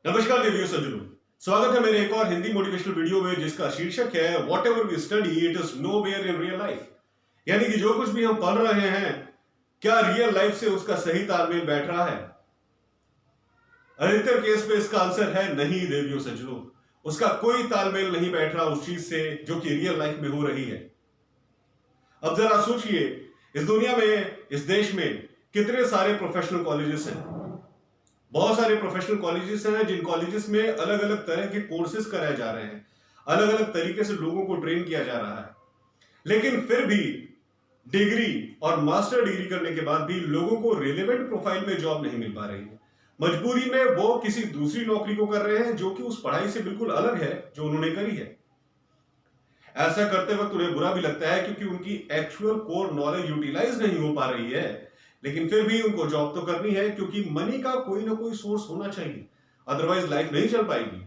नमस्कार देवियों सज्जनों, स्वागत है मेरे एक और हिंदी मोटिवेशनल वीडियो में जिसका शीर्षक है whatever we study it is nowhere in real life. यानी कि जो कुछ भी हम पढ़ रहे हैं क्या रियल लाइफ से उसका सही तालमेल बैठ रहा है। अधिकतर केस में इसका आंसर है नहीं देवियों सज्जनों, उसका कोई तालमेल नहीं बैठ रहा उस चीज से जो कि रियल लाइफ में हो रही है। अब जरा सोचिए, इस दुनिया में, इस देश में कितने सारे प्रोफेशनल कॉलेजेस हैं। बहुत सारे प्रोफेशनल कॉलेजेस हैं जिन कॉलेजेस में अलग अलग तरह के कोर्सेज कराए जा रहे हैं, अलग अलग तरीके से लोगों को ट्रेन किया जा रहा है। लेकिन फिर भी डिग्री और मास्टर डिग्री करने के बाद भी लोगों को रिलेवेंट प्रोफाइल में जॉब नहीं मिल पा रही है। मजबूरी में वो किसी दूसरी नौकरी को कर रहे हैं जो कि उस पढ़ाई से बिल्कुल अलग है जो उन्होंने करी है। ऐसा करते वक्त उन्हें बुरा भी लगता है क्योंकि उनकी एक्चुअल कोर नॉलेज यूटिलाइज नहीं हो पा रही है। लेकिन फिर भी उनको जॉब तो करनी है क्योंकि मनी का कोई ना कोई सोर्स होना चाहिए, अदरवाइज लाइफ नहीं चल पाएगी।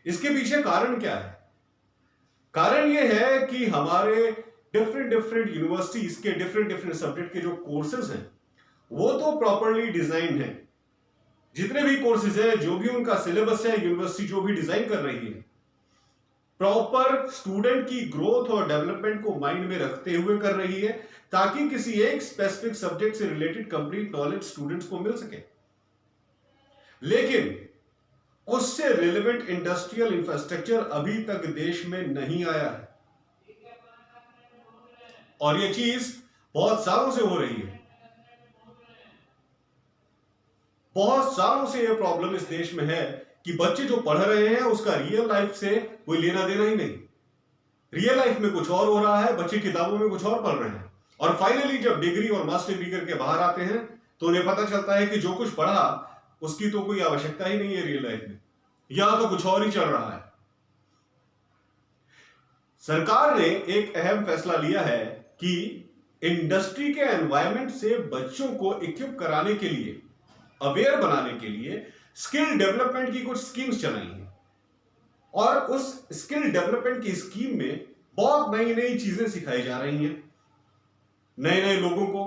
इसके पीछे कारण क्या है? कारण यह है कि हमारे डिफरेंट डिफरेंट यूनिवर्सिटीज के डिफरेंट डिफरेंट सब्जेक्ट के जो कोर्सेज हैं वो तो प्रॉपरली डिजाइन है। जितने भी कोर्सेज हैं, जो भी उनका सिलेबस है, यूनिवर्सिटी जो भी डिजाइन कर रही है, प्रॉपर स्टूडेंट की ग्रोथ और डेवलपमेंट को माइंड में रखते हुए कर रही है ताकि किसी एक स्पेसिफिक सब्जेक्ट से रिलेटेड कंप्लीट नॉलेज स्टूडेंट्स को मिल सके। लेकिन उससे रिलेवेंट इंडस्ट्रियल इंफ्रास्ट्रक्चर अभी तक देश में नहीं आया है और यह चीज बहुत सालों से हो रही है। बहुत सालों से यह प्रॉब्लम इस देश में है कि बच्चे जो पढ़ रहे हैं उसका रियल लाइफ से कोई लेना देना ही नहीं। रियल लाइफ में कुछ और हो रहा है, बच्चे किताबों में कुछ और पढ़ रहे हैं और फाइनली जब डिग्री और मास्टर डिग्री करके बाहर आते हैं तो उन्हें पता चलता है कि जो कुछ पढ़ा उसकी तो कोई आवश्यकता ही नहीं है रियल लाइफ में, यहां तो कुछ और ही चल रहा है। सरकार ने एक अहम फैसला लिया है कि इंडस्ट्री के एनवायरनमेंट से बच्चों को इक्विप कराने के लिए, अवेयर बनाने के लिए स्किल डेवलपमेंट की कुछ स्कीम्स चलाई हैं और उस स्किल डेवलपमेंट की स्कीम में बहुत नई नई चीजें सिखाई जा रही हैं नए नए लोगों को।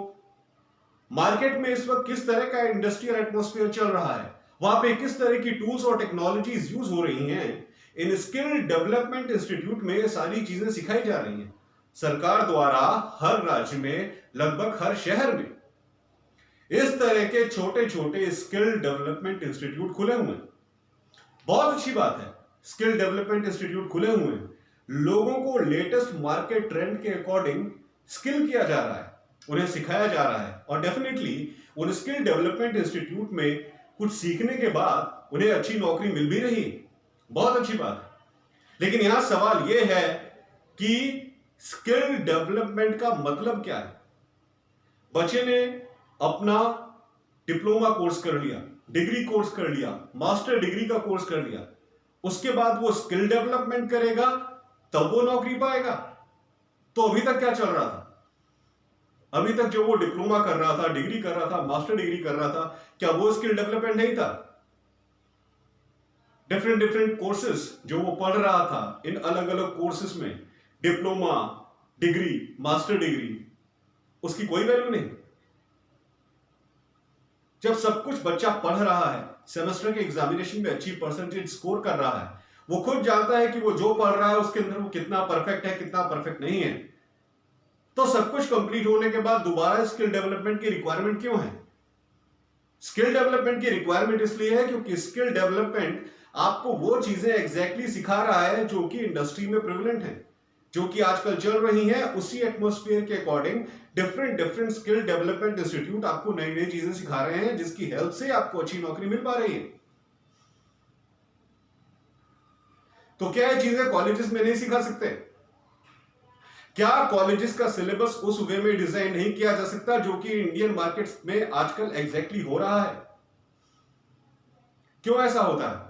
मार्केट में इस वक्त किस तरह का इंडस्ट्रियल एटमॉस्फेयर चल रहा है, वहां पे किस तरह की टूल्स और टेक्नोलॉजीज यूज हो रही हैं, इन स्किल डेवलपमेंट इंस्टीट्यूट में सारी चीजें सिखाई जा रही हैं। सरकार द्वारा हर राज्य में, लगभग हर शहर में इस तरह के छोटे छोटे स्किल डेवलपमेंट इंस्टीट्यूट खुले हुए हैं। बहुत अच्छी बात है, स्किल डेवलपमेंट इंस्टीट्यूट खुले हुए हैं, लोगों को लेटेस्ट मार्केट ट्रेंड के अकॉर्डिंग स्किल किया जा रहा है, उन्हें सिखाया जा रहा है और डेफिनेटली उन स्किल डेवलपमेंट इंस्टीट्यूट में कुछ सीखने के बाद उन्हें अच्छी नौकरी मिल भी रही है। बहुत अच्छी बात है। लेकिन यहां सवाल यह है कि स्किल डेवलपमेंट का मतलब क्या है? बच्चे ने अपना डिप्लोमा कोर्स कर लिया, डिग्री कोर्स कर लिया, मास्टर डिग्री का कोर्स कर लिया, उसके बाद वो स्किल डेवलपमेंट करेगा तब वो नौकरी पाएगा। तो अभी तक क्या चल रहा था? अभी तक जो वो डिप्लोमा कर रहा था, डिग्री कर रहा था, मास्टर डिग्री कर रहा था, क्या वो स्किल डेवलपमेंट नहीं था? डिफरेंट डिफरेंट कोर्सेस जो वो पढ़ रहा था, इन अलग अलग कोर्सेस में डिप्लोमा, डिग्री, मास्टर डिग्री, उसकी कोई वैल्यू नहीं। जब सब कुछ बच्चा पढ़ रहा है, सेमेस्टर के एग्जामिनेशन में अच्छी परसेंटेज स्कोर कर रहा है, वो खुद जानता है कि वो जो पढ़ रहा है उसके अंदर वो कितना परफेक्ट है, कितना परफेक्ट नहीं है, तो सब कुछ कंप्लीट होने के बाद दोबारा स्किल डेवलपमेंट की रिक्वायरमेंट क्यों है? स्किल डेवलपमेंट की रिक्वायरमेंट इसलिए है क्योंकि स्किल डेवलपमेंट आपको वो चीजें एग्जैक्टली सिखा रहा है जो कि इंडस्ट्री में प्रेवलेंट है, जो कि आजकल चल रही है। उसी एटमॉस्फेयर के according different different skill development institute आपको नई नई चीजें सिखा रहे हैं जिसकी हेल्प से आपको अच्छी नौकरी मिल पा रही है। तो क्या ये चीजें कॉलेजेस में नहीं सिखा सकते? क्या कॉलेजेस का सिलेबस उस वे में डिजाइन नहीं किया जा सकता जो कि इंडियन मार्केट्स में आजकल एग्जैक्टली हो रहा है? क्यों ऐसा होता है?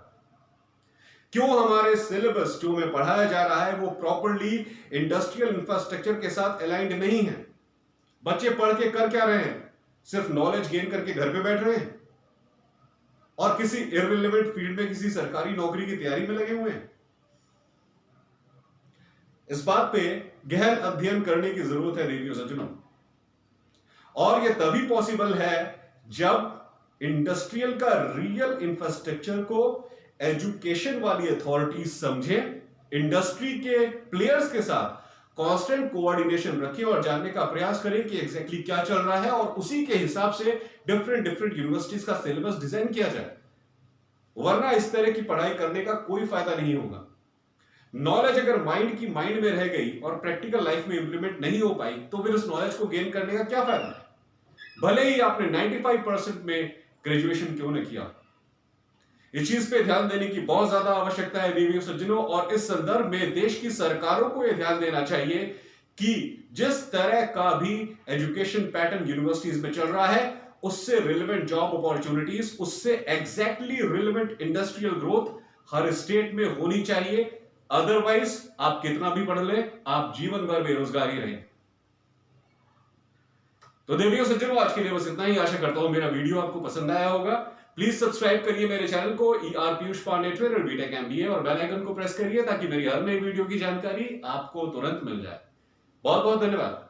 क्यों हमारे सिलेबस जो में पढ़ाया जा रहा है वो प्रॉपरली इंडस्ट्रियल इंफ्रास्ट्रक्चर के साथ अलाइंड नहीं है? बच्चे पढ़ के कर क्या रहे हैं? सिर्फ नॉलेज गेन करके घर पे बैठ रहे हैं और किसी इररिलेवेंट फील्ड में किसी सरकारी नौकरी की तैयारी में लगे हुए हैं। इस बात पे गहन अध्ययन करने की जरूरत है देवियों सज्जनों, और यह तभी पॉसिबल है जब इंडस्ट्रियल का रियल इंफ्रास्ट्रक्चर को एजुकेशन वाली अथॉरिटीज समझें, इंडस्ट्री के प्लेयर्स के साथ कांस्टेंट कोऑर्डिनेशन रखें और जानने का प्रयास करें कि एग्जैक्टली क्या चल रहा है और उसी के हिसाब से डिफरेंट यूनिवर्सिटीज का सिलेबस डिजाइन किया जाए। वरना इस तरह की पढ़ाई करने का कोई फायदा नहीं होगा। नॉलेज अगर माइंड में रह गई और प्रैक्टिकल लाइफ में इंप्लीमेंट नहीं हो पाई तो फिर उस नॉलेज को गेन करने का क्या फायदा है, भले ही आपने 95% में ग्रेजुएशन क्यों न किया। इस चीज पे ध्यान देने की बहुत ज्यादा आवश्यकता है देवियों सज्जनों, और इस संदर्भ में देश की सरकारों को यह ध्यान देना चाहिए कि जिस तरह का भी एजुकेशन पैटर्न यूनिवर्सिटीज में चल रहा है उससे रिलेवेंट जॉब अपॉर्चुनिटीज, उससे एग्जैक्टली रिलेवेंट इंडस्ट्रियल ग्रोथ हर स्टेट में होनी चाहिए। अदरवाइज आप कितना भी पढ़ ले, आप जीवन भर बेरोजगार ही रहें। तो देवियों सज्जनों, आज के लिए बस इतना ही। आशा करता हूं मेरा वीडियो आपको पसंद आया होगा। प्लीज सब्सक्राइब करिए मेरे चैनल को ER Piyush Pandey twitter BTech MBA और बेल आइकन को प्रेस करिए ताकि मेरी हर नई वीडियो की जानकारी आपको तुरंत मिल जाए। बहुत बहुत धन्यवाद।